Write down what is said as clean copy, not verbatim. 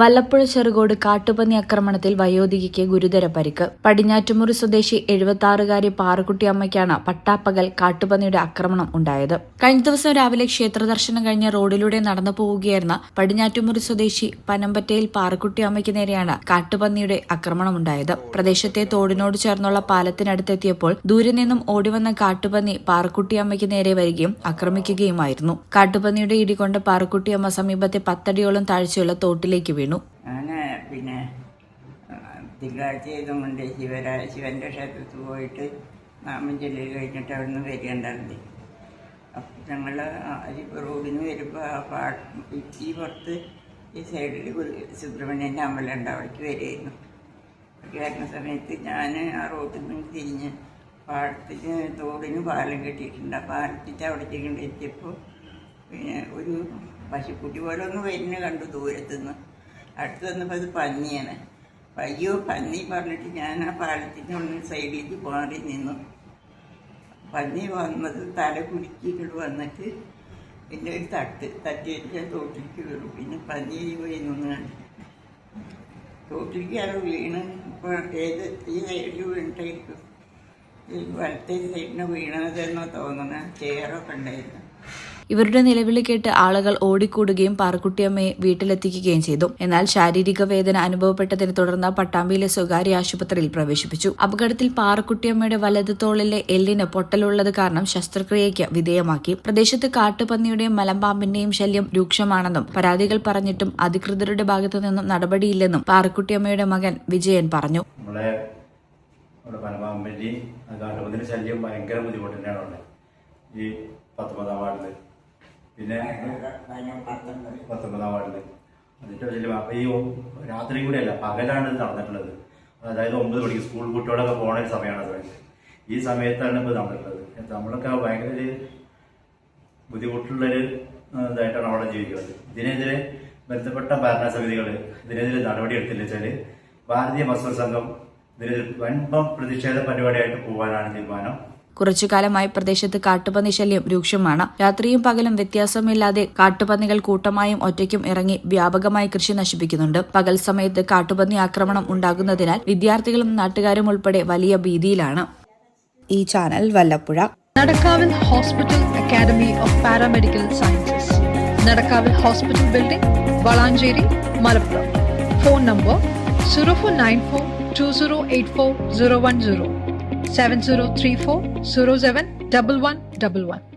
വല്ലപ്പുഴ ചെറുകോട് കാട്ടുപന്നി ആക്രമണത്തിൽ വയോധികയ്ക്ക് ഗുരുതര പരിക്ക്. പടിഞ്ഞാറ്റുമുറി സ്വദേശി 76-കാരി പാറുക്കുട്ടി അമ്മയ്ക്കാണ് പട്ടാപ്പകൽ കാട്ടുപന്നിയുടെ ആക്രമണം ഉണ്ടായത്. കഴിഞ്ഞ ദിവസം രാവിലെ ക്ഷേത്രദർശനം കഴിഞ്ഞ് റോഡിലൂടെ നടന്നു പോവുകയായിരുന്ന പടിഞ്ഞാറ്റുമുറി സ്വദേശി പനമ്പറ്റയിൽ പാറുക്കുട്ടി അമ്മയ്ക്ക് നേരെയാണ് കാട്ടുപന്നിയുടെ ആക്രമണമുണ്ടായത്. പ്രദേശത്തെ തോടിനോട് ചേർന്നുള്ള പാലത്തിനടുത്തെത്തിയപ്പോൾ ദൂരെ നിന്നും ഓടിവന്ന കാട്ടുപന്നി പാറുക്കുട്ടി അമ്മയ്ക്ക് നേരെ വരികയും ആക്രമിക്കുകയുമായിരുന്നു. കാട്ടുപന്നിയുടെ ഇടികൊണ്ട് പാറുക്കുട്ടി അമ്മ സമീപത്തെ 10 അടിയോളം താഴ്ചയുള്ള തോട്ടിലേക്ക് വീണു. പിന്നെ തിങ്കളാഴ്ച ചെയ്തുകൊണ്ട് ശിവന്റെ ക്ഷേത്രത്തിൽ പോയിട്ട് നാമം ചൊല്ലി കഴിഞ്ഞിട്ട് അവിടെ നിന്ന് വരികയുണ്ടായിരുന്നു. അപ്പം ഞങ്ങൾ റോഡിൽ നിന്ന് വരുമ്പോൾ ഈ പുറത്ത് ഈ സൈഡിൽ സുബ്രഹ്മണ്യൻ്റെ അമ്പലമുണ്ട്, അവിടേക്ക് വരികയായിരുന്നു. അവിടേക്ക് വരുന്ന സമയത്ത് ഞാൻ ആ റോഡിൽ നിന്ന് തിരിഞ്ഞ് പാടത്തിന് തോടിന് പാലം കെട്ടിയിട്ടുണ്ട്. ആ പാലത്തിൻ്റെ അവിടേക്ക് എത്തിയപ്പോൾ പിന്നെ ഒരു പശുക്കുട്ടി പോലെ ഒന്ന് വരുന്ന കണ്ടു ദൂരത്തുനിന്ന്. അടുത്ത് വന്നപ്പോൾ അത് പന്നിയാണ്. അയ്യോ പന്നി പറഞ്ഞിട്ട് ഞാൻ ആ പാലത്തിൻ്റെ ഉള്ളിൽ സൈഡിലേക്ക് മാറി നിന്നു. പന്നി വന്നത് തല കുലുക്കിയിട്ട് വന്നിട്ട് എൻ്റെ ഒരു തട്ടിയിട്ട് ഞാൻ തോട്ടിലേക്ക് വീണു. പിന്നെ പന്നി പോയി നിന്ന് കണ്ടു തോട്ടിലേക്ക് അത് വീണ്. ഇപ്പോൾ ഈ സൈഡിൽ വീണിട്ടായിരിക്കും, ഈ വലത്തെ സൈഡിന് വീണതെന്നോ തോന്നുന്ന ചെയറൊക്കെ ഉണ്ടായിരുന്നു. ഇവരുടെ നിലവിളി കേട്ട് ആളുകൾ ഓടിക്കൂടുകയും പാറുക്കുട്ടിയമ്മയെ വീട്ടിലെത്തിക്കുകയും ചെയ്തു. എന്നാൽ ശാരീരിക വേദന അനുഭവപ്പെട്ടതിനെ തുടർന്ന് പട്ടാമ്പിയിലെ സ്വകാര്യ ആശുപത്രിയിൽ പ്രവേശിപ്പിച്ചു. അപകടത്തിൽ പാറുക്കുട്ടിയമ്മയുടെ വലത് തോളിലെ എല്ലിന് പൊട്ടലുള്ളത് കാരണം ശസ്ത്രക്രിയയ്ക്ക് വിധേയമാക്കി. പ്രദേശത്ത് കാട്ടുപന്നിയുടെയും മലമ്പാമ്പിന്റെയും ശല്യം രൂക്ഷമാണെന്നും പരാതികൾ പറഞ്ഞിട്ടും അധികൃതരുടെ ഭാഗത്തു നിന്നും നടപടിയില്ലെന്നും പാറുക്കുട്ടിയമ്മയുടെ മകൻ വിജയൻ പറഞ്ഞു. ശല്യം ഭയങ്കര ബുദ്ധിമുട്ടാണ് ഈ 19-ാം വാർഡില്, പിന്നെ 19-ാം വാർഡില്. എന്നിട്ട് അപ്പൊ ഈ രാത്രി കൂടെ അല്ല, പകലാണ് ഇത് നടന്നിട്ടുള്ളത്. അതായത് 9 മണിക്ക് സ്കൂൾ കുട്ടികളൊക്കെ പോണ ഒരു സമയമാണ്. ഈ സമയത്താണ് ഇപ്പോൾ നടന്നിട്ടുള്ളത്. നമ്മളൊക്കെ ഭയങ്കര ഒരു ബുദ്ധിമുട്ടുള്ളൊരു ഇതായിട്ടാണ് അവിടെ ജീവിക്കുന്നത്. ഇതിനെതിരെ ബന്ധപ്പെട്ട ഭരണസമിതികൾ ഇതിനെതിരെ നടപടി എടുത്തില്ല വെച്ചാൽ ഭാരതീയ മസ്ദൂർ സംഘം ഇതിനെതിരെ വൻപം പ്രതിഷേധ പരിപാടിയായിട്ട് പോകാനാണ് തീരുമാനം. കുറച്ചുകാലമായി പ്രദേശത്ത് കാട്ടുപന്നി ശല്യം രൂക്ഷമാണ്. രാത്രിയും പകലും വ്യത്യാസമില്ലാതെ കാട്ടുപന്നികൾ കൂട്ടമായും ഒറ്റയ്ക്കും ഇറങ്ങി വ്യാപകമായി കൃഷി നശിപ്പിക്കുന്നുണ്ട്. പകൽ സമയത്ത് കാട്ടുപന്നി ആക്രമണം ഉണ്ടാകുന്നതിനാൽ വിദ്യാർത്ഥികളും നാട്ടുകാരും ഉൾപ്പെടെ വലിയ ഭീതിയിലാണ്. ഈ channel Vallappuzha. Nadakkavil hospital academy of paramedical sciences, Nadakkavil hospital building, Valanchery, Malappuram. Phone number 0494 2084 010 7034 07 1111.